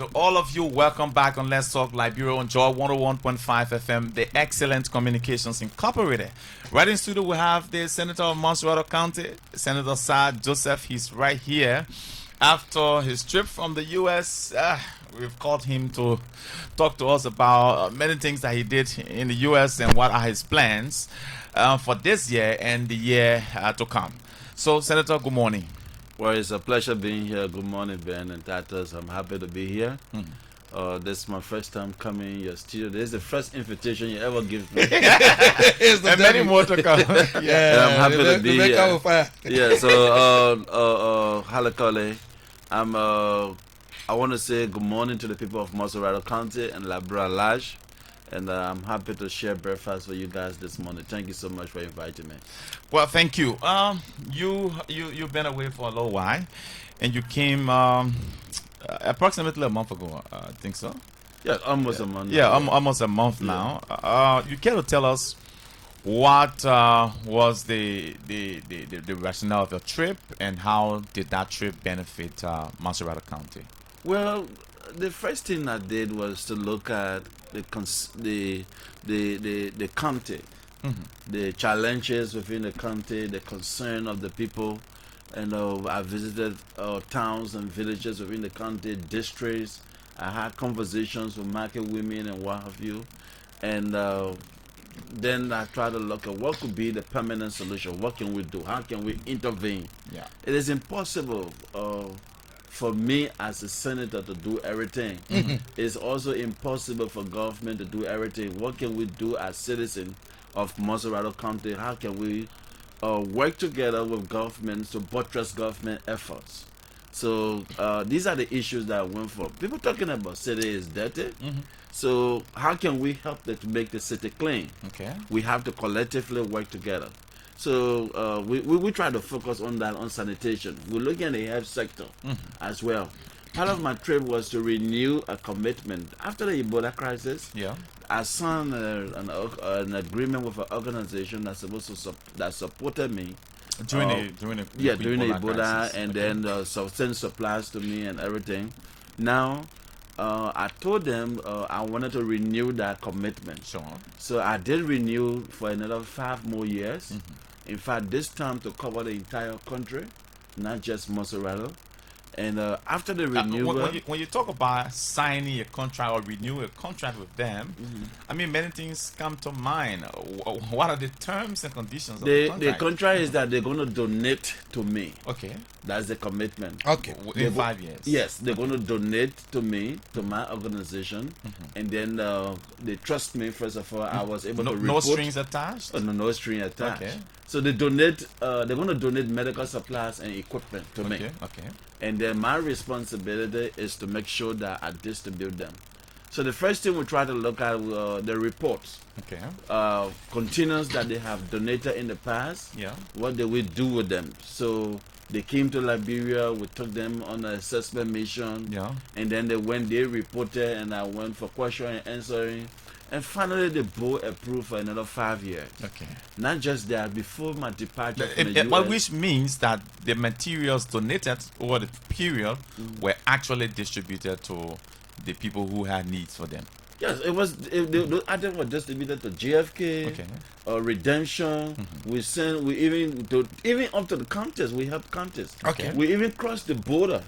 To all of you, welcome back on Let's Talk Liberia on Joy 101.5 FM, the Excellent Communications Incorporated. Right in studio, we have the Senator of Montserrat County, Senator Saah Joseph. He's right here. After his trip from the U.S., we've called him to talk to us about many things that he did in the U.S. and what are his plans for this year and the year to come. So, Senator, good morning. Well, it's a pleasure being here. Good morning, Ben and Tatas. I'm happy to be here. This is my first time coming in your studio. This is the first invitation you ever give me. And many more to come. Yeah, and I'm happy to be here. Yeah, so, Halakale, I want to say good morning to the people of Montserrat County and Liberia Large. And I'm happy to share breakfast with you guys this morning. Thank you so much for inviting me. Well, thank you. You've been away for a little while, and you came approximately a month ago. I think so. Yeah, almost a month. Yeah, almost a month now. You care to tell us what was the rationale of your trip, and how did that trip benefit Montserrat County? Well, the first thing I did was to look at the county, the challenges within the county, the concern of the people. And I visited towns and villages within the county, districts. I had conversations with market women and what have you. And then I tried to look at what could be the permanent solution. What can we do? How can we intervene? Yeah. It is impossible for me as a senator to do everything. It's also impossible for government to do everything. What can we do as citizens of Montserrat County? How can we work together with governments to buttress government efforts? So these are the issues that I went for. People talking about city is dirty. So how can we help them to make the city clean? Okay. We have to collectively work together. So we try to focus on that, on sanitation. We're looking at the health sector as well. Part of my trip was to renew a commitment. After the Ebola crisis, I signed an agreement with an organization that's that supported me. During the Ebola crisis. and then send supplies to me and everything. Now, I told them I wanted to renew that commitment. Sure. So I did renew for another 5 more years. In fact, this time to cover the entire country, not just Montserrat. And after the renewal... when you talk about signing a contract or renew a contract with them, I mean, many things come to mind. What are the terms and conditions of the contract? The contract is that they're going to donate to me. Okay. That's the commitment. Okay. In 5 years. Yes, they're going to donate to me, to my organization. And then they trust me, first of all. I was able to report. No strings attached? No string attached. Okay. So they donate. They're going to donate medical supplies and equipment to me. Okay. And then my responsibility is to make sure that I distribute them. So the first thing we try to look at the reports. Okay. Containers that they have donated in the past. Yeah. What did we do with them? So they came to Liberia. We took them on an assessment mission. Yeah. And then they reported, and I went for question and answering. And finally, the board approved for another 5 years. Okay. Not just that, before my departure from the well, US. which means that the materials donated over the period were actually distributed to the people who had needs for them. Yes, it was. The items were distributed to JFK, Redemption. We even up to the counties. We helped counties. Okay. We even crossed the border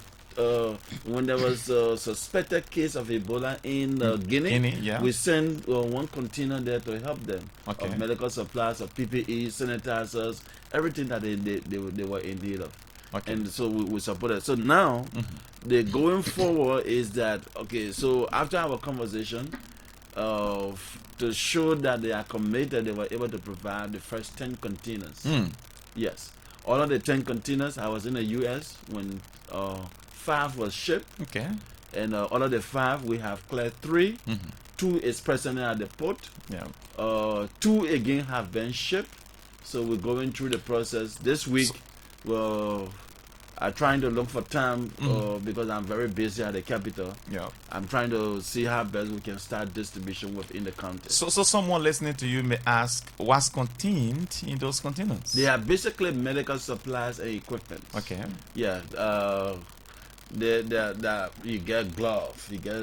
when there was a suspected case of Ebola in Guinea. We sent one container there to help them of medical supplies, of PPE, sanitizers, everything that they were in need of. Okay. And so we supported. So now, the going forward is that, so after our conversation, to show that they are committed, they were able to provide the first 10 containers. Yes. All of the 10 containers, I was in the U.S. when 5 was shipped. Okay. And all of the 5, we have cleared 3. 2 is presently at the port. Yeah. 2 again have been shipped. So we're going through the process this week. I'm trying to look for time because I'm very busy at the capital. Yeah. I'm trying to see how best we can start distribution within the county. So someone listening to you may ask, what's contained in those containers? They are basically medical supplies and equipment. Okay. Yeah. You get gloves, you get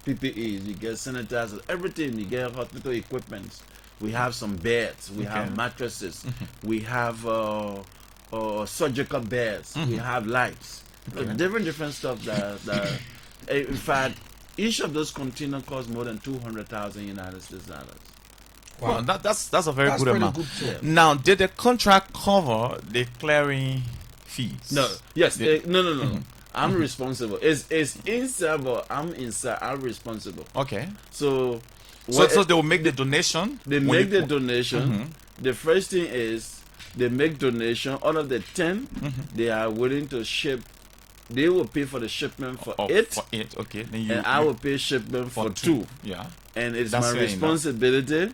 PPEs, you get sanitizers, everything. You get hospital equipment. We have some beds, we have mattresses, we have surgical beds, we have lights, different stuff that in fact, each of those containers costs more than 200,000 United States dollars. Wow, that's a very good amount. Good. Now, did the contract cover the clearing fees? No. Yes. No. I'm responsible. It's inside, but I'm inside. I'm responsible. Okay. So they will make the donation. They make the donation. The first thing is they make donation. Out of the 10, they are willing to ship. They will pay for the shipment for 8. For 8, okay. Then and I will pay shipment for 2. Yeah. And it's my responsibility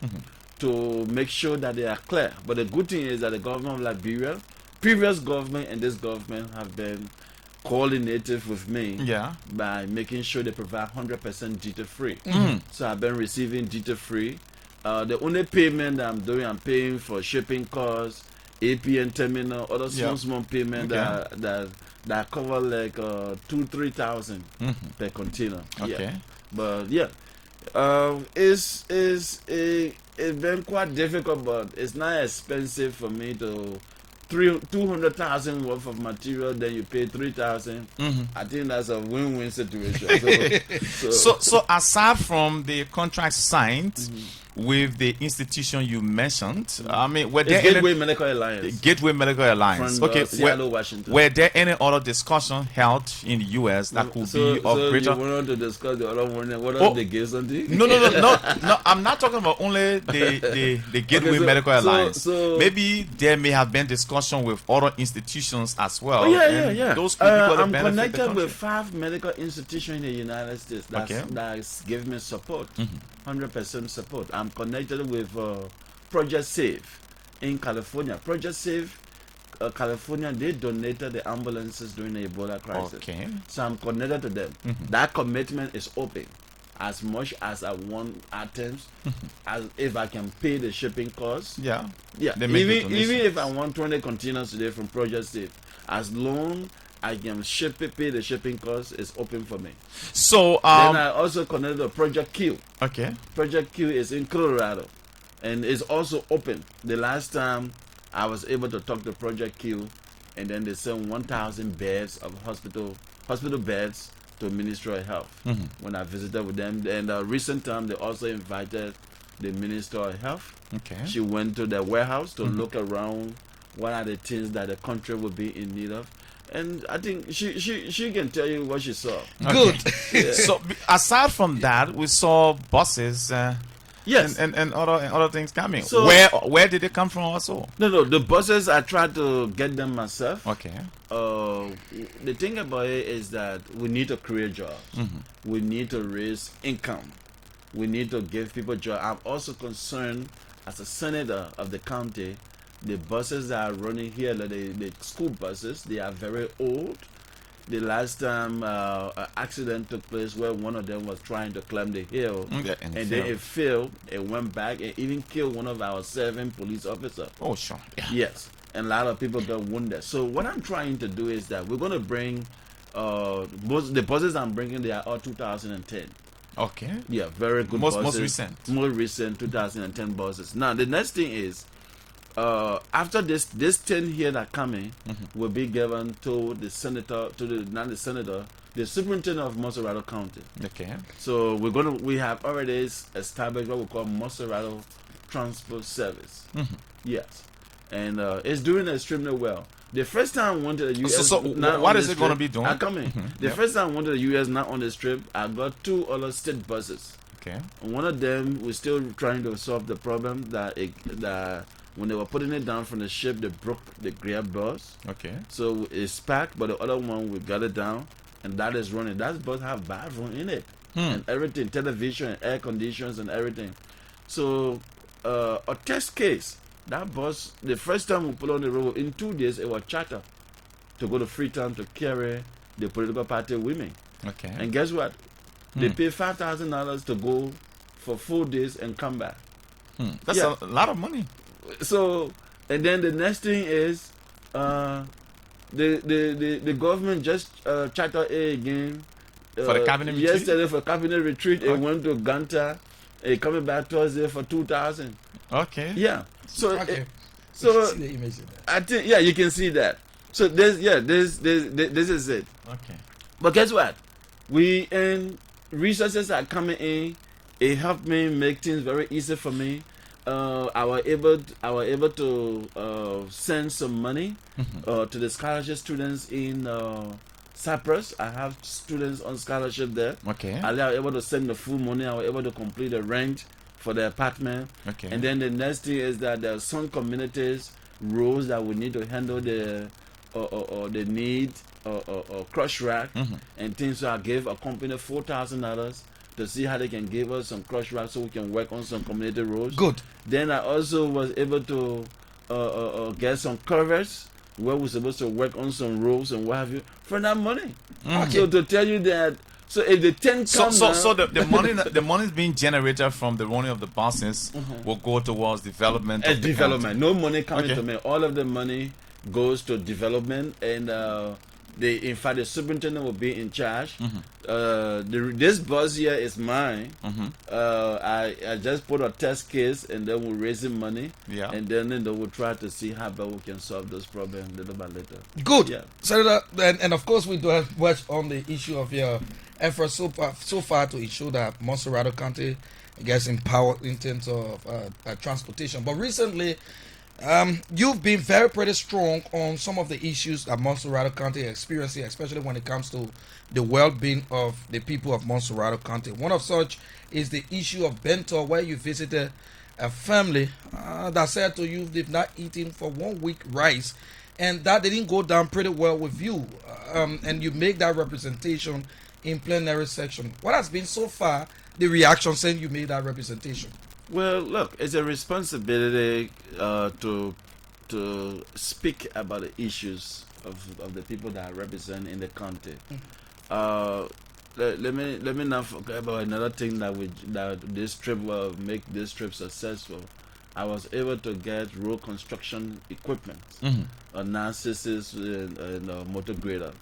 to make sure that they are clear. But the good thing is that the government of Liberia, previous government and this government have been coordinated with me by making sure they provide 100% duty-free. So I've been receiving duty-free. The only payment that I'm doing, I'm paying for shipping costs, APN terminal, other small payment that cover like 2,000-3,000 per container. Okay. Yeah. But it's been quite difficult, but it's not expensive for me to 200,000 worth of material, then you pay 3,000. I think that's a win-win situation. So aside from the contract signed with the institution you mentioned, I mean, were there Gateway Medical Alliance? Gateway Medical Alliance. From Seattle, Washington. Were there any other discussion held in the U.S. that could be of greater? So you want to discuss the other one? What else they gave something? No. I'm not talking about only the Gateway Medical Alliance. Maybe there may have been discussion with other institutions as well. Yeah. Those could I'm connected with 5 medical institutions in the United States that's giving me support. 100% support. I'm connected with Project Save in California. Project Save California, they donated the ambulances during the Ebola crisis. Okay. So I'm connected to them. That commitment is open. As much as I want items, as if I can pay the shipping costs. Yeah. Even if I want 20 containers today from Project Save, as long I can pay the shipping costs, it's open for me. So then I also connected to Project Q. Okay. Project Q is in Colorado, and it's also open. The last time I was able to talk to Project Q, and then they sent 1,000 beds of hospital beds to Ministry of Health when I visited with them. And recent time they also invited the Minister of Health. Okay. She went to the warehouse to look around what are the things that the country would be in need of. And I think she can tell you what she saw. Okay. Good. So aside from that, we saw buses. Yes. And other things coming. So, where did they come from also? No. The buses, I tried to get them myself. Okay. The thing about it is that we need to create jobs. We need to raise income. We need to give people jobs. I'm also concerned as a senator of the county. The buses that are running here, the school buses, they are very old. The last time an accident took place where one of them was trying to climb the hill and then it failed, it went back and even killed one of our serving police officers. Oh, sure. Yeah. Yes, and a lot of people got wounded. So what I'm trying to do is that we're going to bring, the buses I'm bringing, they are all 2010. Okay. Yeah, very good buses. Most recent. More recent 2010 buses. Now, the next thing is, after this 10 here that coming will be given to the senator, the superintendent of Monserrato County. Okay. So we have already established what we call Monserrato Transport Service. Yes, and it's doing extremely well. The first time I went to the U.S. So what is it going to be doing? I'm coming. The first time I went to the U.S. not on this trip, I got 2 other state buses. Okay. And one of them, we're still trying to solve the problem that when they were putting it down from the ship, they broke the gear bus. Okay. So it's packed, but the other one, we got it down, and that is running. That bus have bathroom in it. And everything, television, and air conditions, and everything. So, a test case, that bus, the first time we put on the road, in 2 days, it was charter to go to Freetown to carry the political party women. Okay. And guess what? They pay $5,000 to go for 4 days and come back. That's a lot of money. So, and then the next thing is, the government just charter A again. For the cabinet retreat? Yesterday for cabinet retreat, it went to Ganta. Coming back Thursday for 2,000. Okay. Yeah. So Okay. so See the image of that. I think you can see that. So this is it. Okay. But guess what? Resources are coming in. It helped me make things very easy for me. I was able to send some money to the scholarship students in Cyprus. I have students on scholarship there. Okay. I was able to send the full money. I was able to complete the rent for the apartment. Okay. And then the next thing is that there are some communities roads that we need to handle the need or crush rack and things. So I gave a company $4,000 to see how they can give us some crush rack so we can work on some community roads. Good. Then I also was able to get some covers where we're supposed to work on some roads and what have you for that money. Okay. So to tell you that, so if the 10 come so the money the money is being generated from the running of the buses will go towards development. Of the development. No money coming Okay. to me. All of the money goes to development, and in fact the superintendent will be in charge. This bus here is mine. I just put a test case, and then we're raising money. Yeah. And then we'll try to see how best we can solve those problems little by little. Good. Yeah. Senator, and of course we do have much on the issue of your efforts so far to ensure that Montserrat County gets empowered in terms of transportation. But recently, you've been pretty strong on some of the issues that Montserrat County is experiencing, especially when it comes to the well-being of the people of Montserrat County. One of such is the issue of bento, where you visited a family that said to you they've not eaten for 1 week rice, and that didn't go down pretty well with you. And you make that representation in plenary section. What has been so far the reaction saying you made that representation? Well, look, it's a responsibility to speak about the issues of the people that I represent in the county. Let me not forget about another thing that this trip will make this trip successful. I was able to get road construction equipment, Narcissus and motor grader.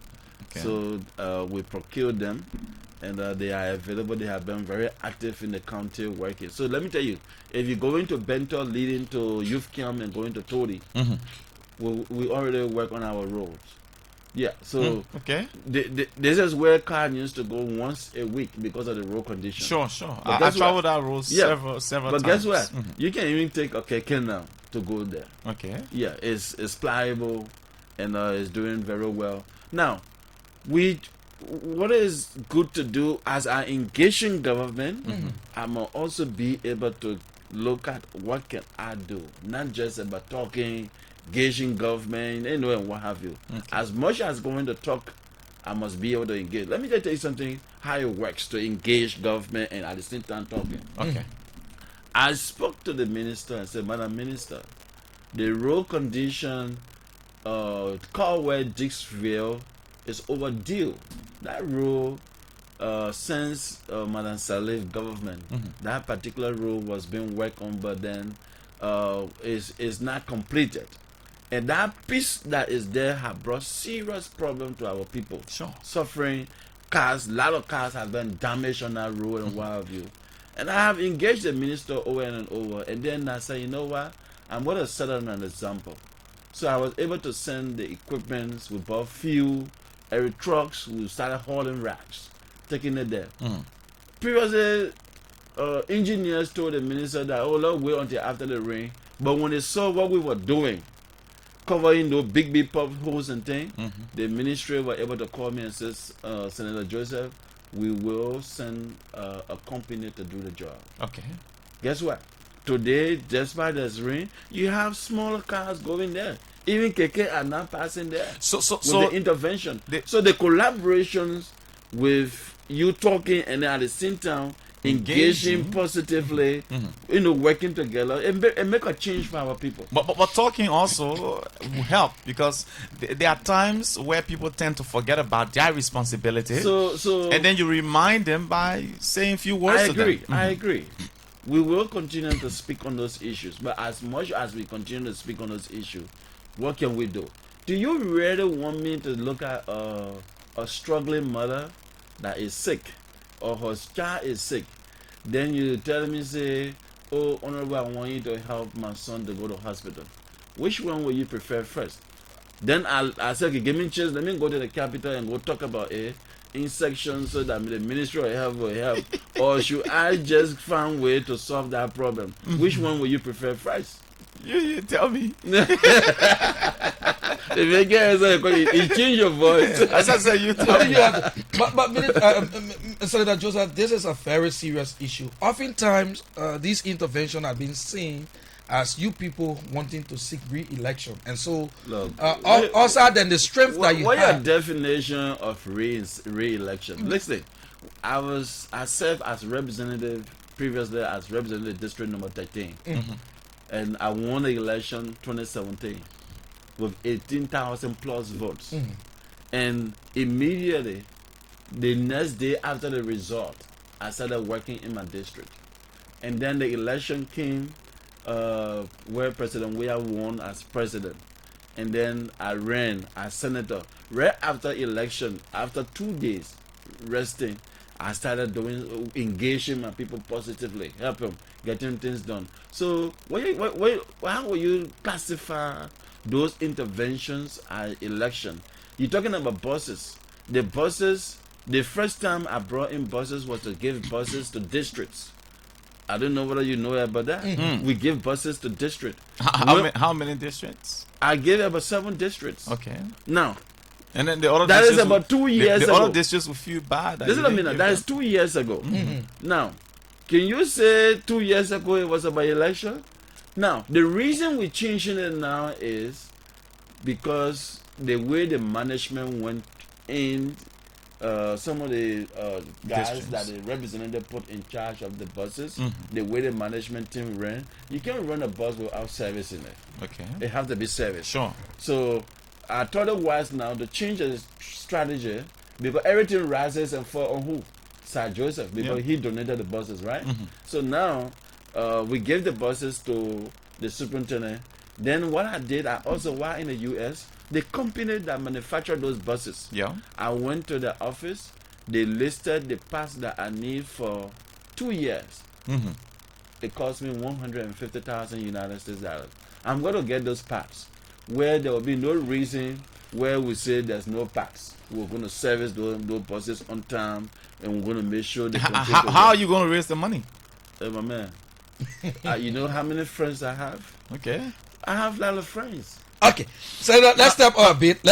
Okay. So we procured them, and they are available. They have been very active in the county working. So let me tell you, if you go into Bento leading to Youth Camp and going to Tori, we already work on our roads. Yeah, so okay. This is where car needs to go once a week because of the road condition. Sure. I traveled that road several but times. Guess what? You can even take a keke now to go there. Okay. Yeah, it's pliable, and it's doing very well. Now, what is good to do as I engage in government, I must also be able to look at what can I do, not just about talking, engaging government, and what have you. Okay. As much as going to talk, I must be able to engage. Let me just tell you something, how it works to engage government and at the same time talking. Okay. I spoke to the minister and said, Madam Minister, the road condition, Caldwell Dixville is overdue. That road, since Madam Salif government, that particular road was being worked on, but then is not completed. And that piece that is there have brought serious problem to our people. Sure. Suffering, cars, a lot of cars have been damaged on that road and what have you. And I have engaged the minister over and over. And then I said, you know what? I'm going to set an example. So I was able to send the equipment. We bought fuel, every trucks. We started hauling racks, taking it there. Previously, engineers told the minister that, oh, let's wait until after the rain. But when they saw what we were doing, covering those big potholes and things, the ministry were able to call me and says, Senator Joseph, we will send a company to do the job. Okay. Guess what? Today, despite this rain, you have smaller cars going there. Even keke are not passing there. So the intervention. So the collaborations with you talking and then at the same time engaging positively, working together and make a change for our people. But talking also will help, because there are times where people tend to forget about their responsibility. So and then you remind them by saying a few words to them. I agree. We will continue to speak on those issues, but as much as we continue to speak on those issues, what can we do? Do you really want me to look at a struggling mother that is sick, or her child is sick? Then you tell me, say, oh, Honorable, I want you to help my son to go to hospital. Which one will you prefer first? Then I say, okay, give me a chance. Let me go to the capital and go talk about in section so that the Ministry of Health will help. Or should I just find a way to solve that problem? Which one will you prefer first? You tell me. If you get you change your voice. As I said, you tell me. But Senator Joseph, this is a very serious issue. Oftentimes, these interventions have been seen as you people wanting to seek re-election, and so also then the strength that you have. What your definition of re-election? Listen, I served as representative previously as representative district number 13, and I won the election 2017 with 18,000 plus votes, and immediately the next day after the result, I started working in my district, and then the election came. Where President Weah won as president, and then I ran as senator. Right after election, after 2 days resting, I started engaging my people positively, help them getting things done. So, how will you classify those interventions as election? You're talking about buses. The buses. The first time I brought in buses was to give buses to districts. I don't know whether you know about that. We give buses to districts. How many districts? I gave about 7 districts. Okay. Now, and then the other that is about 2 years ago. The other districts will feel bad. This is what I mean. That is 2 years ago. Now, can you say 2 years ago it was about election? Now, the reason we're changing it now is because the way the management went in. Some of the guys that the representative put in charge of the buses, the way the management team ran, you can't run a bus without service in it. Okay. It has to be service. Sure. So I thought it was now to change the strategy because everything rises and falls on who? Saah Joseph, because he donated the buses, right? So now we gave the buses to the superintendent. Then what I did, I also, while in the U.S., the company that manufactured those buses, I went to the office, they listed the parts that I need for 2 years. It cost me 150,000 United States dollars. I'm going to get those parts where there will be no reason where we say there's no parts. We're going to service those buses on time, and we're going to make sure they how are you going to raise the money? My man, you know how many friends I have? Okay. I have a lot of friends. Okay, so let's step up a bit.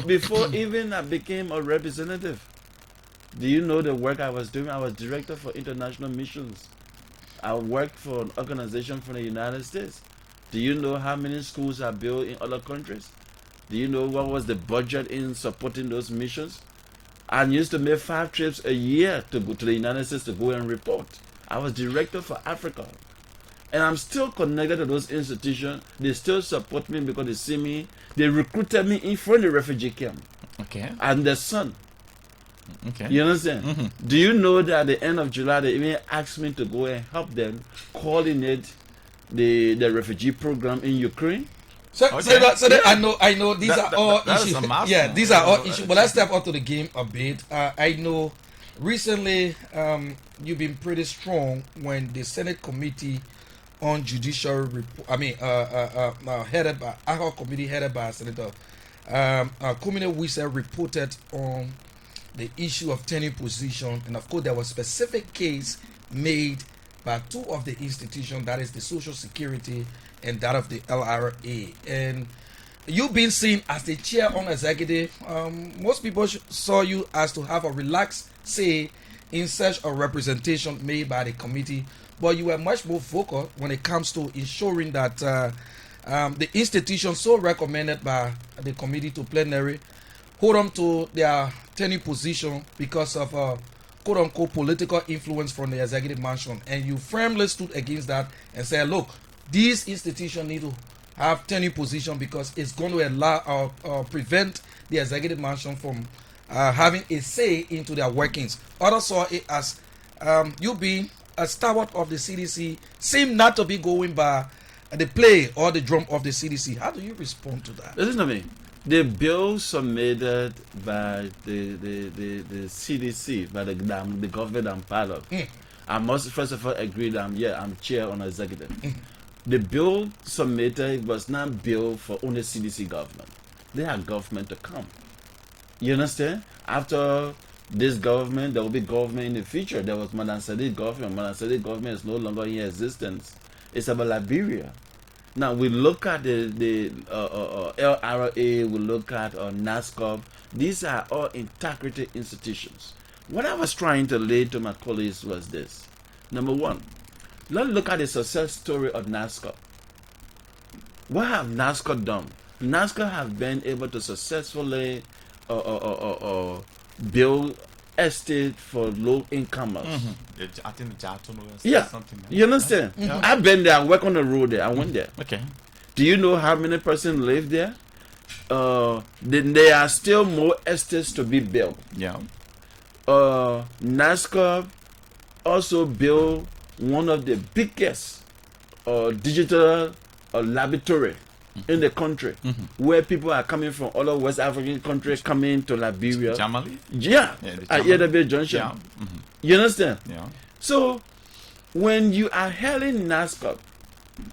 Before even I became a representative, do you know the work I was doing? I was director for international missions. I worked for an organization from the United States. Do you know how many schools are built in other countries? Do you know what was the budget in supporting those missions? I used to make 5 trips a year to go to the United States to go and report. I was director for Africa. And I'm still connected to those institutions. They still support me because they see me. They recruited me in from the refugee camp. Okay. I'm their son. Okay. You understand? Do you know that at the end of July, they even asked me to go and help them coordinate the refugee program in Ukraine? I know these are all issues. Yeah, these are all issues. But let's step up to the game a bit. I know recently you've been pretty strong when the Senate Committee on Judicial report. Headed by ad hoc committee headed by Senator Kumine Wisa reported on the issue of tenure position, and of course there was specific case made by 2 of the institutions, that is the Social Security and that of the LRA. And you being seen as the chair on executive, most people saw you as to have a relaxed say in such a representation made by the committee. But you were much more vocal when it comes to ensuring that the institution so recommended by the committee to plenary hold on to their tenure position because of quote-unquote political influence from the executive mansion. And you firmly stood against that and said, look, these institutions need to have tenure position because it's going to allow prevent the executive mansion from having a say into their workings. Others saw it as you being a stalwart of the CDC seem not to be going by the play or the drum of the CDC. How do you respond to that? Listen to me. The bill submitted by the CDC, by the government I'm part of. I must first of all agree that I'm chair on executive. The bill submitted was not bill for only CDC government. They have government to come. You understand? After this government, there will be government in the future. There was Madam Sadiq government. Madam Sadiq government is no longer in existence. It's about Liberia. Now we look at the LRA, we look at NASCOP. These are all integrity institutions. What I was trying to lay to my colleagues was this. Number one, let's look at the success story of NASCOP. What have NASCOP done? NASCOP have been able to successfully build estate for low-incomers. I think the Jatono something. You understand? I've been there. I work on the road there. I went there. Okay. Do you know how many persons live there? Then there are still more estates to be built. Yeah. NASCOP also built one of the biggest digital laboratory in the country, where people are coming from all over West African countries coming to Liberia. Jamali? Yeah, at Yedebe Junction. Yeah. You understand? Yeah. So, when you are hailing NASCOP,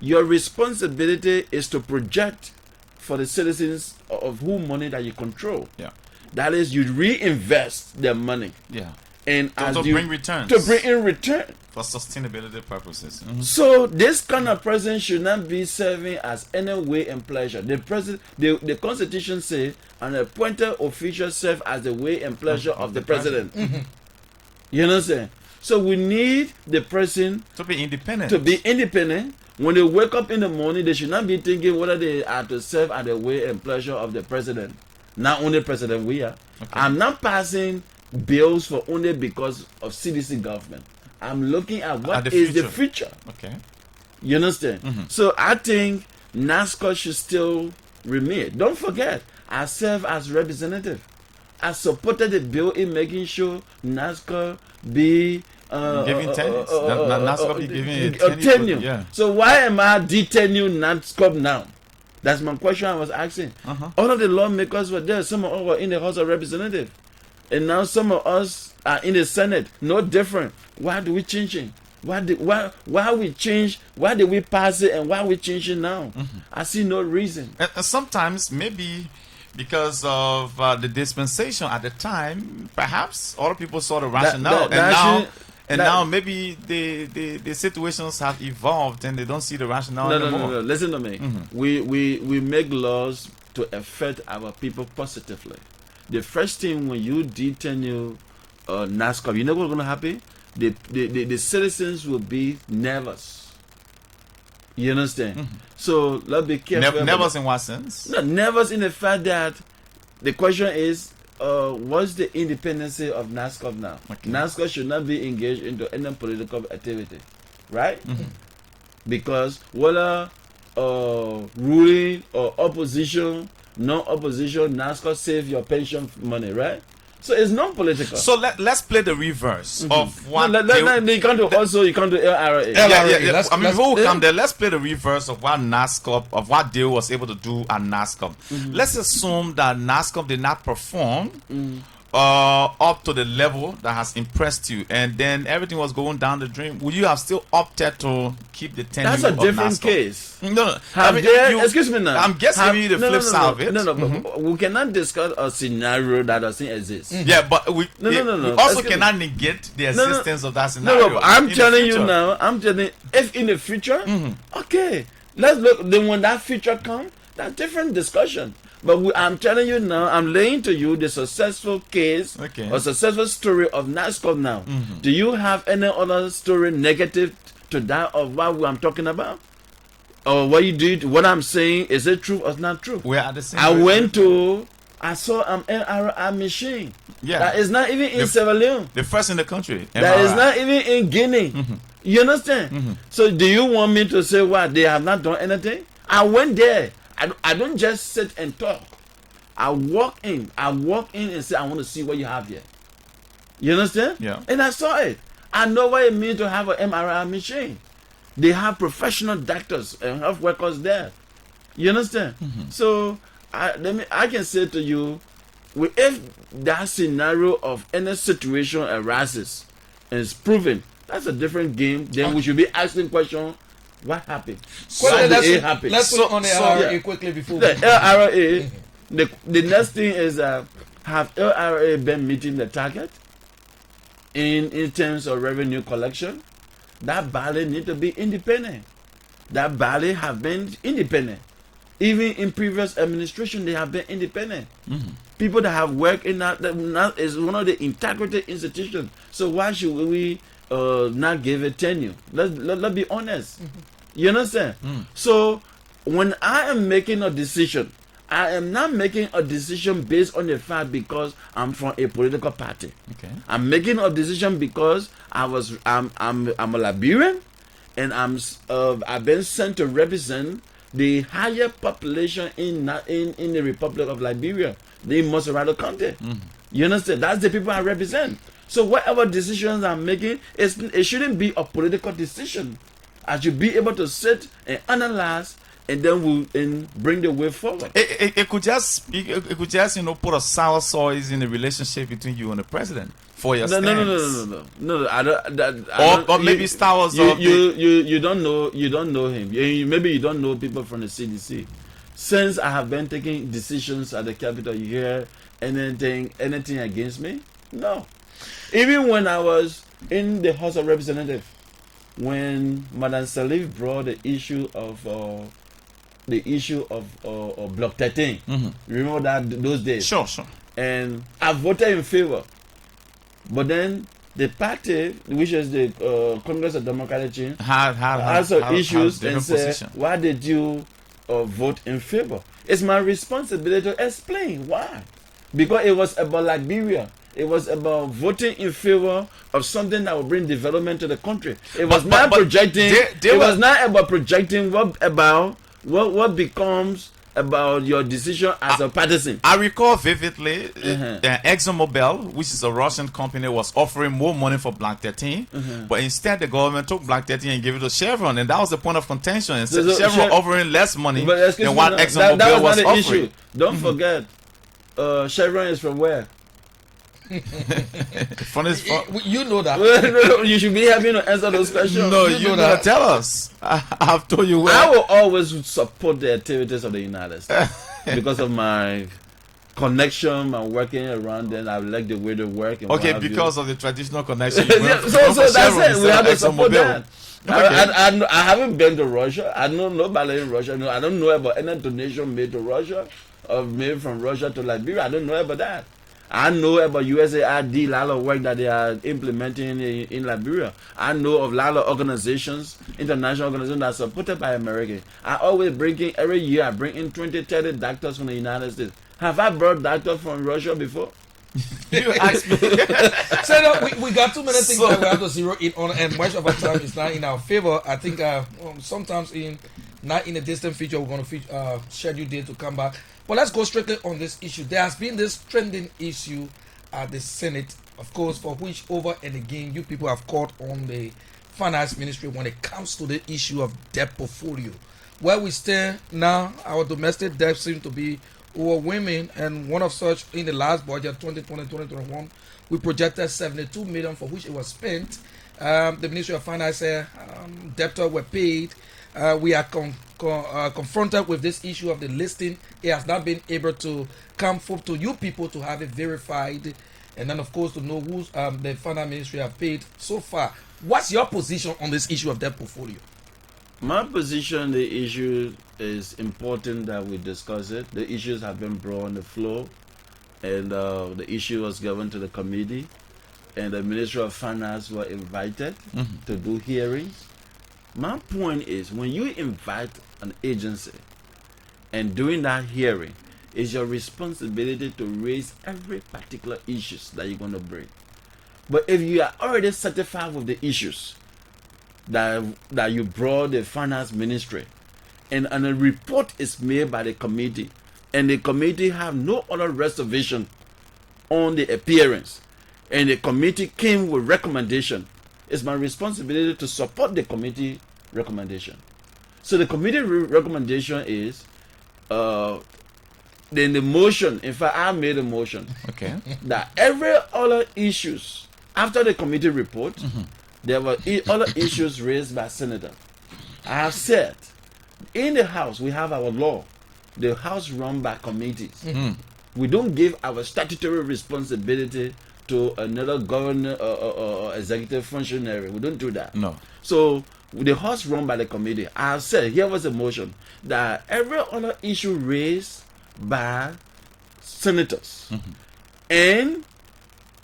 your responsibility is to project for the citizens of whom money that you control. Yeah. That is, you reinvest their money. Yeah. And to bring returns. To bring in return. For sustainability purposes. So this kind of president should not be serving as any way and pleasure. The Constitution says an appointed official serve as the way and pleasure of the president. You understand? So we need the president to be independent. When they wake up in the morning, they should not be thinking whether they are to serve at the way and pleasure of the president. Not only president we are. Okay. I'm not passing bills for only because of CDC government. I'm looking at what is the future. Okay. You understand? So I think NASCOP should still remain. Don't forget, I serve as representative. I supported the bill in making sure NASCOP be giving tenure. NASCOP be giving tenure. Yeah. So why am I detaining NASCOP now? That's my question I was asking. All of the lawmakers were there. Some of us were in the House of Representatives. And now some of us are in the Senate. No different. Why do we change it? Why we change? Why did we pass it and why we change it now? I see no reason. And sometimes maybe because of the dispensation at the time, perhaps other people saw the rationale. Now maybe the situations have evolved and they don't see the rationale anymore. No. Listen to me. We make laws to affect our people positively. The first thing when you detain NASCOP, you know what's going to happen? The citizens will be nervous. You understand? So let's be careful. Nervous in what sense? No, nervous in the fact that the question is, what's the independency of NASCOP now? Okay. NASCOP should not be engaged into any political activity, right? Because whether ruling or opposition, non-opposition, NASCOP save your pension money, right? So it's non-political. So let's play the reverse of what you can't do LRA. Yeah. I mean, before we come there, let's play the reverse of what NASCOP, of what Dale was able to do at NASCOP. Let's assume that NASCOP did not perform up to the level that has impressed you, and then everything was going down the drain. Would you have still opted to keep the tenure? That's a different case. No. Excuse me now. I'm just giving you the flip side of it. But we cannot discuss a scenario that doesn't exist. Yeah, but we also cannot negate the existence of that scenario. No, I'm telling you now. If in the future, okay, let's look. Then when that future comes, that's different discussion. But I'm telling you now, I'm laying to you the successful case or successful story of NASCOP now. Do you have any other story negative to that of what I'm talking about? Or what you did, what I'm saying, is it true or not true? We are the same. I saw an MRI machine. Yeah. That is not even in Sierra Leone. The first in the country. MRI. That is not even in Guinea. You understand? So do you want me to say what? They have not done anything? I went there. I don't just sit and talk. I walk in and say, I want to see what you have here. You understand? Yeah. And I saw it. I know what it means to have an MRI machine. They have professional doctors and health workers there. You understand? So I can say to you, if that scenario of any situation arises and is proven, that's a different game. Then we should be asking questions. What happened? Why did it happen? Let's put on the LRA quickly before the LRA. The next thing is have LRA been meeting the target in terms of revenue collection? That body need to be independent. That body have been independent. Even in previous administration, they have been independent. People that have worked in that is one of the integrity institutions. So why should we not give it tenure? Let's be honest. You understand? So when I am making a decision, I am not making a decision based on the fact because I'm from a political party. Okay. I'm making a decision because I'm a Liberian, and I've been sent to represent the higher population in the Republic of Liberia, the Monserrado County. You understand? That's the people I represent. So whatever decisions I'm making, it shouldn't be a political decision. I should be able to sit and analyze, and then bring the way forward. It could just put a sour sauce in the relationship between you and the president for your stance. No. I don't. Or maybe Star Wars. You don't know him. Maybe you don't know people from the CDC. Since I have been taking decisions at the Capitol, you hear anything against me? No. Even when I was in the House of Representatives, when Madam Salif brought the issue of Block 13, remember that those days? Sure. And I voted in favor, but then the party, which is the Congress of Democratic Change, had some issues and said, "Why did you vote in favor?" It's my responsibility to explain why, because it was about Liberia. It was about voting in favor of something that will bring development to the country. It was not projecting. It was not about projecting what becomes about your decision as a partisan. I recall vividly the ExxonMobil, which is a Russian company, was offering more money for Block 13, but instead the government took Block 13 and gave it to Chevron, and that was the point of contention. Instead, Chevron offering less money than what ExxonMobil was offering. Issue. Don't forget, Chevron is from where? You know that. You should be having to answer those questions. No, you know that. Tell us. I've told you where. I will always support the activities of the United States because of my connection, my working around them. I like the way they work. And okay, because of the traditional connection. So that's it. We have to support that. Okay. I haven't been to Russia. I know nobody in Russia. I don't know about any donation made to Russia or made from Russia to Liberia. I don't know about that. I know about USAID, a lot of work that they are implementing in Liberia. I know of a lot of organizations, international organizations that are supported by America. I always bring in, every year I bring in 20, 30 doctors from the United States. Have I brought doctors from Russia before? You asked me. So we got too many things that we have to zero in on, and much of our time is not in our favor. I think sometimes not in the distant future, we're going to schedule date to come back. But let's go strictly on this issue. There has been this trending issue at the Senate, of course, for which over and again you people have called on the Finance Ministry when it comes to the issue of debt portfolio. Where we stand now, our domestic debt seems to be overwhelming, and one of such in the last budget, 2020-2021, we projected 72 million for which it was spent. The Ministry of Finance said debtors were paid. We are confronted with this issue of the listing. It has not been able to come forth to you people to have it verified, and then of course to know who's the Finance Ministry have paid so far. What's your position on this issue of debt portfolio? My position, the issue is important that we discuss it. The issues have been brought on the floor, and the issue was given to the committee, and the Ministry of Finance were invited to do hearings. My point is, when you invite an agency and during that hearing, it's your responsibility to raise every particular issues that you're going to bring. But if you are already satisfied with the issues that you brought the Finance Ministry, and a report is made by the committee, and the committee have no other reservation on the appearance, and the committee came with recommendation, it's my responsibility to support the committee recommendation. So the committee recommendation is then the motion, in fact, I made a motion. Okay. That every other issues, after the committee report, there were other issues raised by senators. I have said, in the House, we have our law. The House run by committees. We don't give our statutory responsibility to another governor or executive functionary. We don't do that. No. So the House run by the committee. I have said, here was a motion that every other issue raised by senators and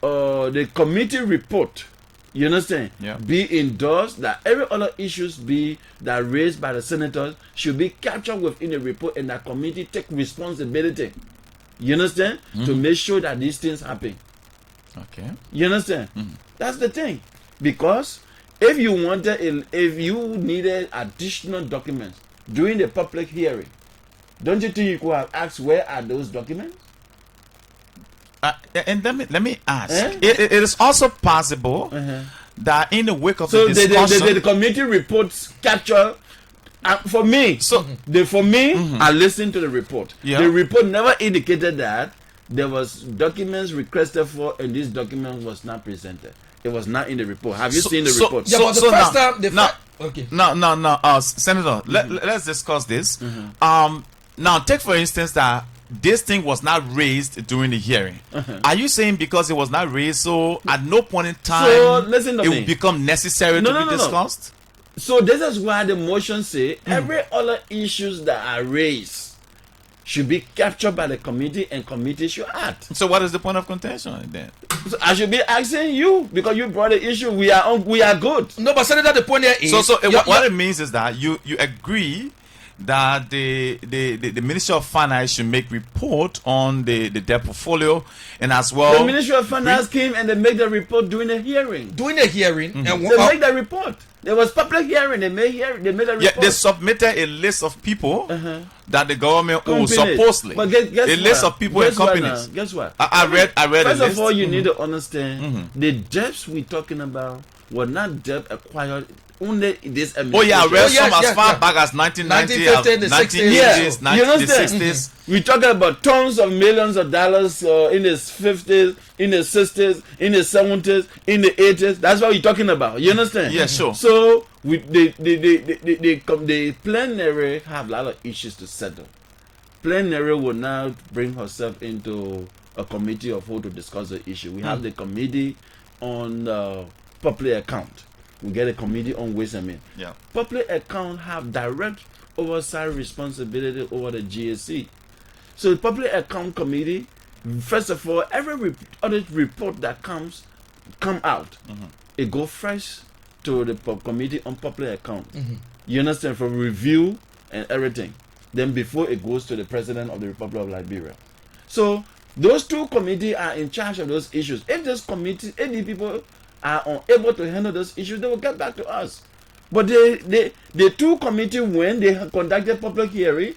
the committee report, you understand, be endorsed, that every other issues be that raised by the senators should be captured within the report, and that committee take responsibility, you understand, to make sure that these things happen. Okay. You understand? That's the thing. Because if you needed additional documents during the public hearing, don't you think you could have asked where are those documents? And let me ask. It is also possible that in the wake of the discussion, the committee reports capture. For me, I listened to the report. Yeah. The report never indicated that there was documents requested for, and this document was not presented. It was not in the report. Have you seen the report? Yeah, but the first time, okay. No, Senator, let's discuss this. Now, take for instance that this thing was not raised during the hearing. Are you saying because it was not raised, so at no point in time it will become necessary to be discussed? So this is why the motion say every other issues that are raised should be captured by the committee, and committee should act. So what is the point of contention then? So I should be asking you, because you brought the issue. We are good. No, but Senator, the point here is what it means is that you agree that the Ministry of Finance should make report on the debt portfolio, and as well the Ministry of Finance came and they made the report during the hearing. And they made the report. There was public hearing. They made a report. Yeah, they submitted a list of people that the government owes, supposedly. But guess a list of people and companies. Guess what? I read First the of list. all, you need to understand the debts we're talking about were not debt acquired only this administration. Oh yeah, I read some as far back as 1990, 1980s, you understand? 1960s. We're talking about tons of millions of dollars in the 50s, in the 60s, in the 70s, in the 80s. That's what we're talking about. You understand? Yeah, sure. So the plenary have a lot of issues to settle. Plenary will now bring herself into a committee of who to discuss the issue. We have the committee on public account. We get a committee on waste and means. Yeah. Public account have direct oversight responsibility over the GSC. So the public account committee, first of all, every audit report that come out, it go fresh to the committee on public account. You understand? For review and everything. Then before it goes to the president of the Republic of Liberia. So those two committees are in charge of those issues. If this committee, if the people are unable to handle those issues, they will get back to us. But the two committees, when they conducted public hearing,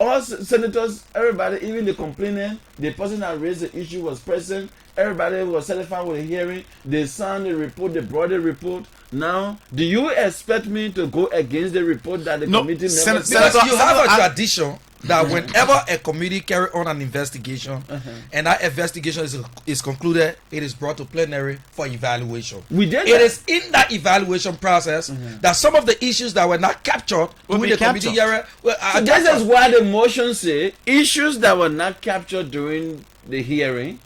all senators, everybody, even the complainant, the person that raised the issue was present. Everybody was satisfied with the hearing. They signed the report, they brought the report. Now, do you expect me to go against the report that the committee never... Because you have a tradition that whenever a committee carry on an investigation and that investigation is concluded, it is brought to plenary for evaluation. It is in that evaluation process that some of the issues that were not captured during the committee hearing... So this is why the motion say issues that were not captured during the hearing,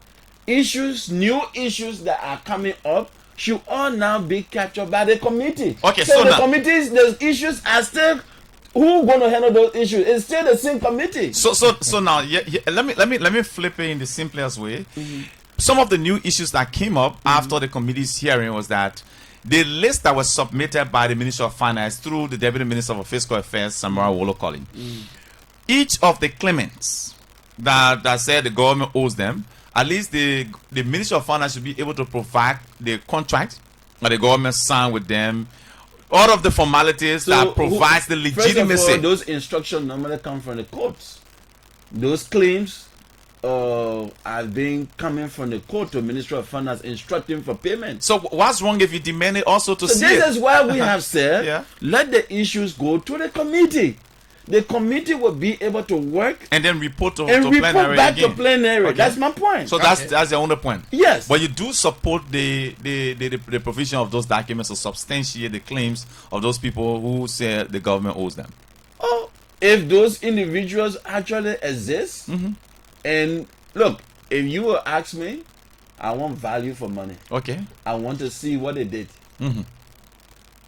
new issues that are coming up, should all now be captured by the committee. Okay, so the committees, the issues are still... Who's going to handle those issues? It's still the same committee. So now, let me flip it in the simplest way. Some of the new issues that came up after the committee's hearing was that the list that was submitted by the Ministry of Finance through the Deputy Minister of Fiscal Affairs, Samara Wolo-Collin, each of the claimants that said the government owes them, at least the Ministry of Finance should be able to provide the contract that the government signed with them, all of the formalities that provides the legitimacy. First of all, those instructions normally come from the courts. Those claims are coming from the court to Ministry of Finance instructing for payment. So what's wrong if you demand it also to see this is why we have said let the issues go to the committee. the committee will be able to work and then report to report plenary back again. to plenary. Okay. That's my point. So that's the only point. Yes. But you do support the provision of those documents to substantiate the claims of those people who say the government owes them. Oh, if those individuals actually exist, and look, if you will ask me, I want value for money. Okay. I want to see what they did.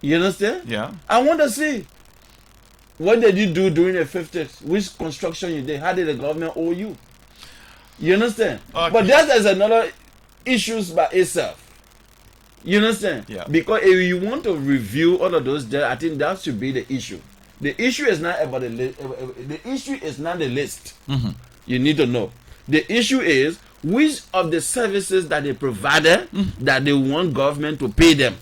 You understand? Yeah. I want to see. What did you do during the 50s? Which construction you did? How did the government owe you? You understand? Okay. But that is another issue by itself. You understand? Yeah. Because if you want to review all of those there, I think that should be the issue. The issue is not about the list. The issue is not the list. You need to know. The issue is which of the services that they provided that they want government to pay them.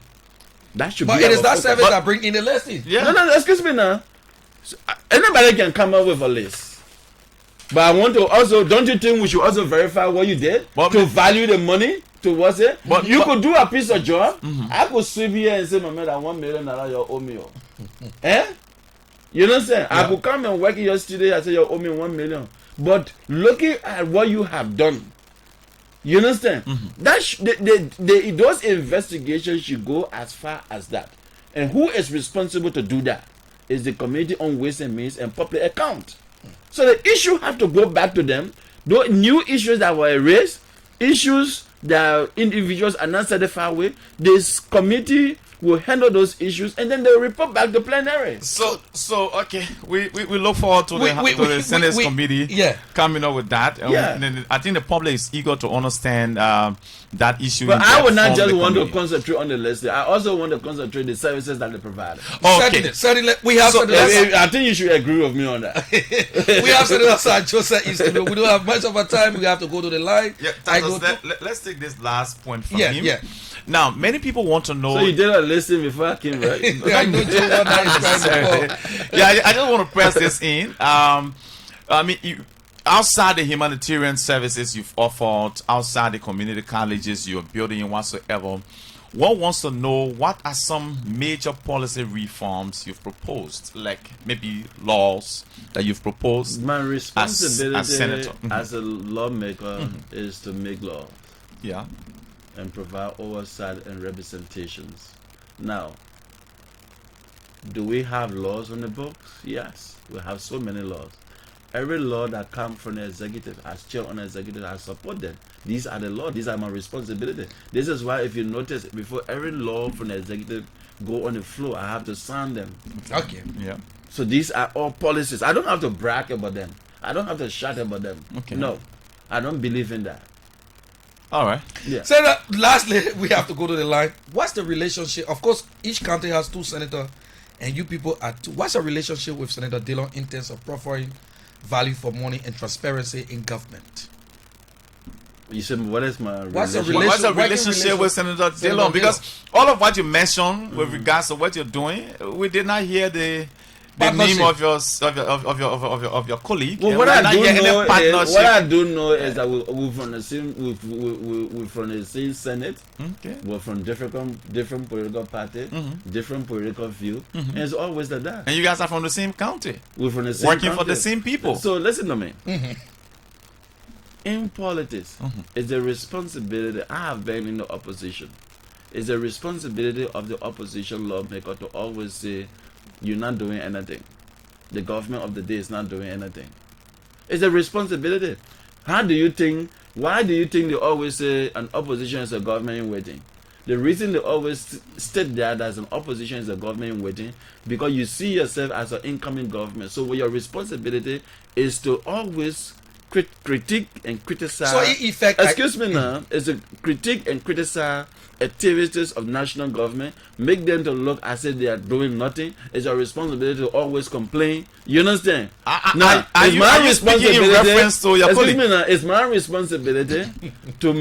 That should but be. But it is that service that bring in the list. Yeah. No, excuse me now. So, anybody can come up with a list, but I want to also. Don't you think we should also verify what you did to value the money towards it? But you could do a piece of job. I could sweep here and say, "My man, that $1 million you owe me." You know what I'm saying? Yeah. I could come and work in your studio and say you owe me $1 million. But looking at what you have done, you understand? That those investigations should go as far as that. And who is responsible to do that? Is the Committee on Ways and Means and Public Account. So the issue have to go back to them. Those new issues that were raised, issues that individuals are not satisfied with, this committee will handle those issues and then they'll report back to plenary. So okay, we look forward to the Senate committee coming up with that. And I think the public is eager to understand that issue. But I would not just want to concentrate on the list. I also want to concentrate the services that they provide. Okay, certainly we have. I think you should agree with me on that. We have Senator Saah Joseph in studio. We don't have much of a time. We have to go to the line. Yeah, let's take this last point from him. Yeah. Now, many people want to know. So you did a listen before I came, right? I know Joe I just want to press this in. I mean, outside the humanitarian services you've offered, outside the community colleges you're building and whatsoever, one wants to know what are some major policy reforms you've proposed, like maybe laws that you've proposed. My responsibility as senator, as a lawmaker is to make laws. Yeah. And provide oversight and representations. Now, do we have laws on the books? Yes, we have so many laws. Every law that comes from the executive, as chair on the executive, I support them. These are the laws. These are my responsibility. This is why, if you notice, before every law from the executive go on the floor, I have to sign them. Okay. Yeah. So these are all policies. I don't have to brag about them. I don't have to shout about them. Okay. No, I don't believe in that. All right. Yeah. Senator, lastly, we have to go to the line. What's the relationship? Of course, each county has 2 senators, and you people are 2. What's the relationship with Senator Dillon in terms of proffering value for money and transparency in government? You said, what is my What's the relationship with Senator Dillon? Because all of what you mentioned with regards to what you're doing, we did not hear the name of your colleague. Well, what I do know is that we're from the same we're from the same Senate. Okay. We're from different political parties, different political view, and it's always like that. And you guys are from the same county. We're from the same working county. For the same people. So listen to me. In politics, it's a responsibility. I have been in the opposition. It's a responsibility of the opposition lawmaker to always say, you're not doing anything. The government of the day is not doing anything. It's a responsibility. Why do you think they always say an opposition is a government in waiting? The reason they always state that as an opposition is a government in waiting, because you see yourself as an incoming government. So your responsibility is to always critique and criticize. So in effect, excuse me now, is to critique and criticize activities of national government, make them to look as if they are doing nothing. It's your responsibility to always complain. You understand? It's my responsibility. In reference to your colleague? It's my responsibility to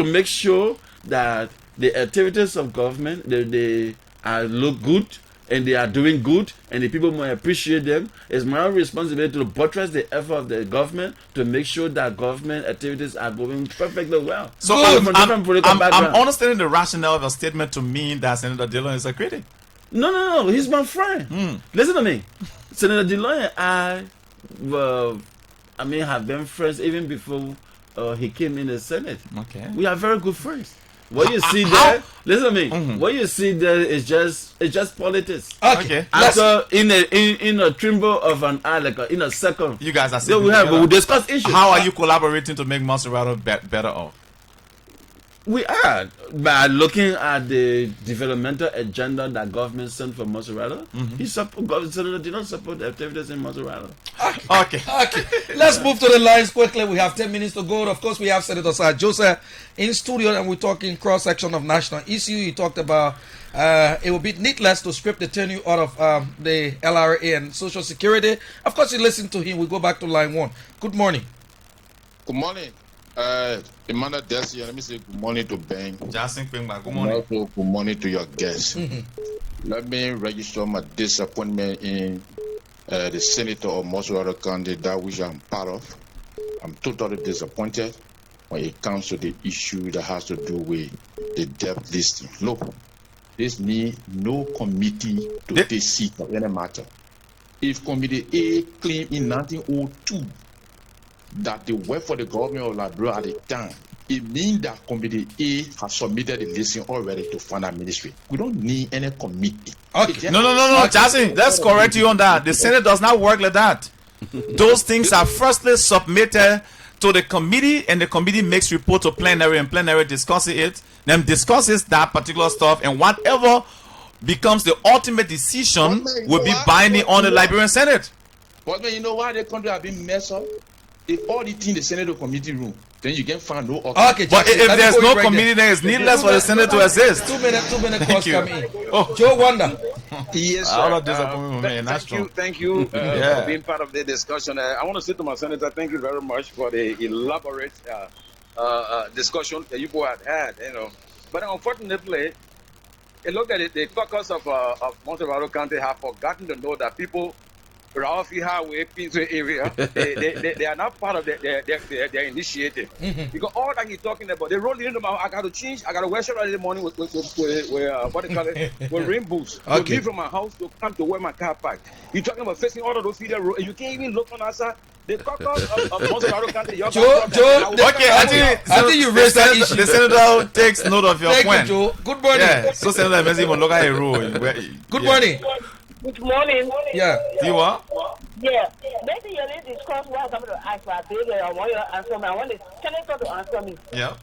make sure that the activities of government they look good and they are doing good and the people might appreciate them. It's my responsibility to buttress the effort of the government to make sure that government activities are going perfectly well. So I'm understanding the rationale of your statement to mean that Senator Dillon is a critic. No. He's my friend. Listen to me. Senator DeLoy and I have been friends even before he came in the Senate. Okay. We are very good friends. What you see there, listen to me. What you see there is just politics. Okay. After in a tremble of an eye, like in a second. You guys are so we discuss issues. How are you collaborating to make Monserrato better off? We are by looking at the developmental agenda that government sent for Monserrato. Senator did not support the activities in Monserrato. Okay. Let's move to the lines quickly. We have 10 minutes to go. Of course, we have Senator Saah Joseph in studio, and we're talking cross-section of national issue. He talked about it would be needless to strip the tenure out of the LRA and Social Security. Of course, you listen to him. We go back to line 1. Good morning. Good morning. Emmanuel Desi, let me say good morning to Ben. Good morning. Also, good morning to your guests. Let me register my disappointment in the senator of Monserrato County, that which I'm part of. I'm totally disappointed when it comes to the issue that has to do with the debt listing. Look, this means no committee to take seat of any matter. If Committee A claimed in 1902 that they work for the government of Liberia at the time, it means that Committee A has submitted the listing already to Finance Ministry. We don't need any committee. Okay. No, Jackson, let's correct you on that. The Senate does not work like that. Those things are firstly submitted to the committee, and the committee makes report to plenary, and plenary discusses it, then discusses that particular stuff, and whatever becomes the ultimate decision will be binding on the Liberian Senate. But you know why the country has been messed up? If all the things the Senate committee room, then you can find no other. Okay, but if there's no committee, then it's needless for the Senate to exist. 2 minute calls come in. Joe Wonder. Yes, sir. Thank you for being part of the discussion. I want to say to my senator, thank you very much for the elaborate discussion that you both had. But unfortunately, look at it. The caucus of Monserrato County have forgotten to know that people around the highway, Pinsway area, they are not part of their initiative. Because all that he's talking about, they roll in the mouth. I got to change. I got to wear shirt early in the morning with what they call it, with rain boots. To leave from my house to come to where my car parked. You're talking about facing all of those feeder roads, and you can't even look on outside. The caucus of Monserrato County. Joe, okay, I think you raised that issue. The senator takes note of your point. Thank you, Joe. Good morning. Yeah, so Senator Messi will look at a rule. Good morning. Good morning. Yeah. You are? Yeah. Maybe you need to discuss what I'm going to ask for a baby. I want you to answer me. I want the senator to answer me. Yeah.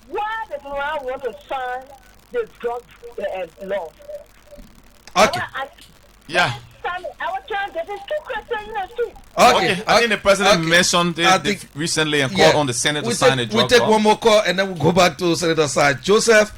Why does no one want to sign the drug law? Okay. Yeah. I was trying to get this two questions in the street. Okay. I think the president mentioned it recently and called on the Senate to sign a drug law. We'll take one more call and then we'll go back to Senator Saah Joseph.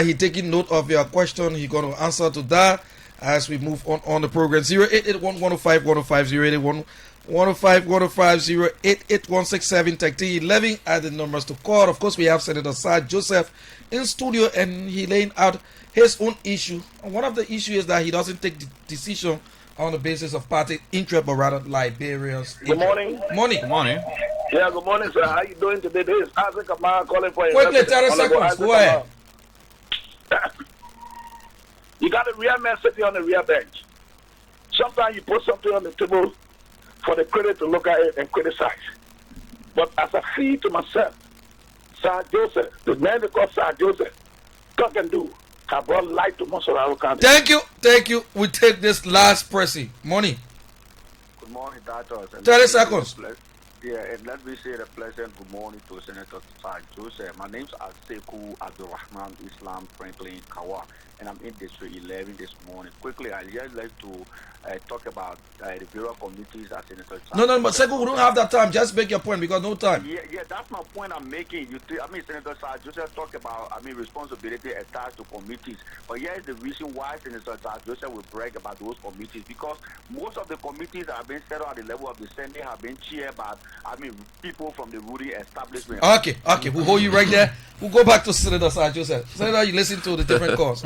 He taking note of your question. He's going to answer to that as we move on the program. 088-105-105, 088-105-105, 088-167, Tech T11 are the numbers to call. Of course, we have Senator Saah Joseph in studio, and he laying out his own issue. And one of the issues is that he doesn't take the decision on the basis of party interest, but rather Liberians. Good morning. Morning. Good morning. Yeah, good morning, sir. How you doing today? This is Isaac Amar calling for you. Quickly, 30 seconds. Go ahead. You got a real man sitting on the rear bench. Sometimes you put something on the table for the critic to look at it and criticize. But as I see to myself, Saah Joseph, the man they call Saah Joseph, God can do, have brought light to Monserrato County. Thank you. We take this last pressing. Morning. Good morning, Doctor. 30 seconds. Yeah, and let me say a pleasant good morning to Senator Saah Joseph. My name's Aseku Abdulrahman Islam Franklin Kawa, and I'm in District 11 this morning. Quickly, I'd just like to talk about the various committees that Senator Saah. No, but Seku, we don't have that time. Just make your point because no time. Yeah, that's my point I'm making. Senator Saah Joseph talked about, responsibility attached to committees. But here's the reason why Senator Saah Joseph will brag about those committees, because most of the committees that have been set up at the level of the Senate have been chaired by, people from the ruling establishment. Okay, we'll hold you right there. We'll go back to Senator Saah Joseph. Senator, you listen to the different calls.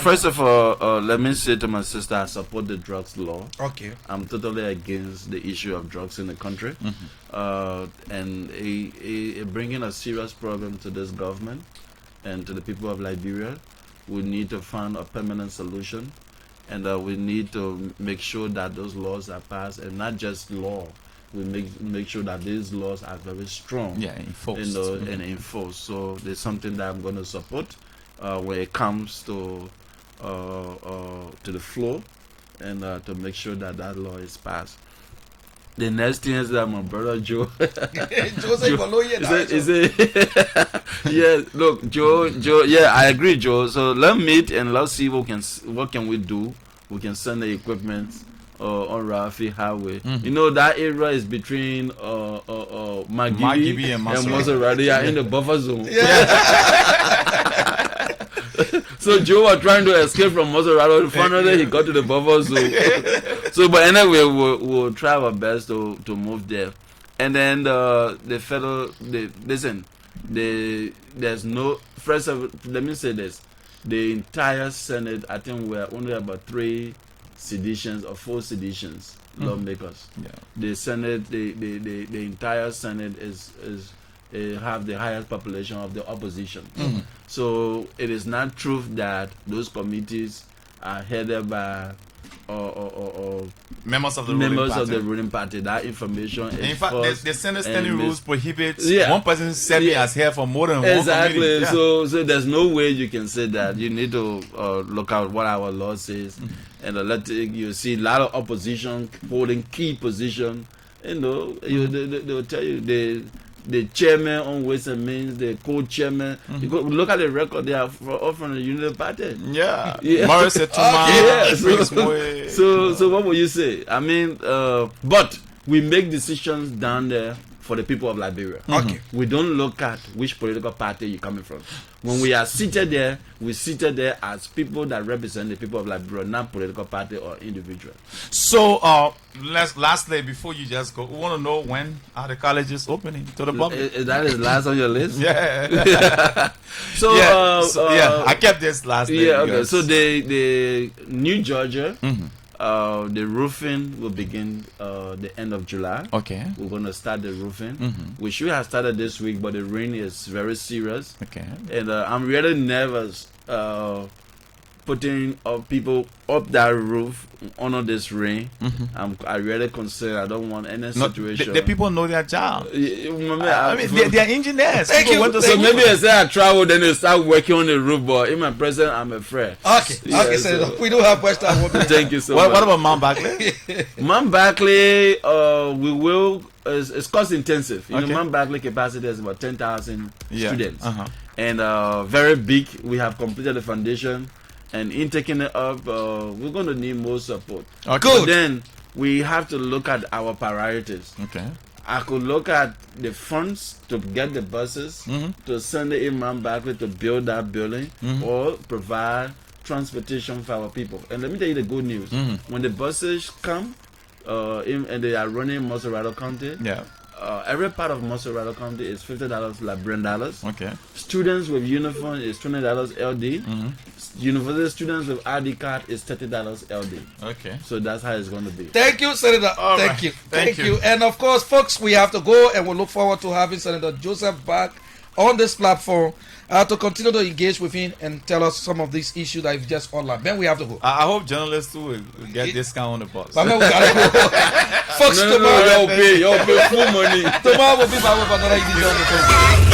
First of all, let me say to my sister, I support the drugs law. Okay. I'm totally against the issue of drugs in the country. And bringing a serious problem to this government and to the people of Liberia. we need to find a permanent solution, and we need to make sure that those laws are passed, and not just law. We make sure that these laws are very strong, enforced, and enforced. So there's something that I'm going to support when it comes to the floor, and to make sure that law is passed. The next thing is that my brother Joe. Yeah, look, Joe. Yeah, I agree, Joe. So let's meet and let's see what can we do. We can send the equipment on Rafi Highway. You know that area is between Magibi and Maserati. Yeah, in the buffer zone. So Joe was trying to escape from Maserati. Finally, he got to the buffer zone. So, but anyway, we'll try our best to move there. And then there's no first of. Let me say this: the entire Senate. I think we're only about 3 seditions or 4 seditions lawmakers. Yeah. The Senate, the entire Senate is have the highest population of the opposition. So it is not true that those committees are headed by members of the ruling party. That information is in fact, the Senate standing rules prohibits one person serving as head for more than one committee. So there's no way you can say that. You need to look at what our law says, and you see a lot of opposition holding key position. You know, they'll tell you the chairman on Ways and Means, the co-chairman. You go look at the record; they are all from the Unity Party. Yeah. Morris Etuma. So what will you say? I mean, but we make decisions down there for the people of Liberia. Okay. We don't look at which political party you're coming from. When we are seated there, we're seated there as people that represent the people of Liberia, not political party or individual. So, lastly, before you just go, we want to know when are the colleges opening to the public? That is last on your list? Yeah. I kept this last day. Yeah, okay. So the New Georgia, the roofing will begin the end of July. Okay. We're going to start the roofing. We should have started this week, but the rain is very serious. Okay. And I'm really nervous putting people up that roof under this rain. I really concerned. I don't want any situation. The people know their job. I mean, they are engineers. So maybe I say I travel, then they start working on the roof. But in my present, I'm afraid. Okay. So we do have questions. Thank you so much. What about Mount Barclay? Mount Barclay, we will. It's cost intensive. You know, Mount Barclay capacity is about 10,000 students, and very big. We have completed the foundation. And in taking it up, we're going to need more support. Okay. But then we have to look at our priorities. Okay. I could look at the funds to get the buses, to send it in Mount Barclay to build that building, or provide transportation for our people. And let me tell you the good news. When the buses come and they are running in Maserati County, every part of Maserati County is $50 Liberian dollars. Okay. Students with uniform is $20 LD. University students with ID card is $30 LD. Okay. So that's how it's going to be. Thank you, Senator. Thank you. And of course, folks, we have to go, and we look forward to having Senator Joseph back on this platform to continue to engage with him and tell us some of these issues that you've just outlined. Then we have to go. I hope journalists too will get discount on the bus. But we gotta go. Folks, tomorrow y'all pay full money. Tomorrow we'll be back with another edition of the program.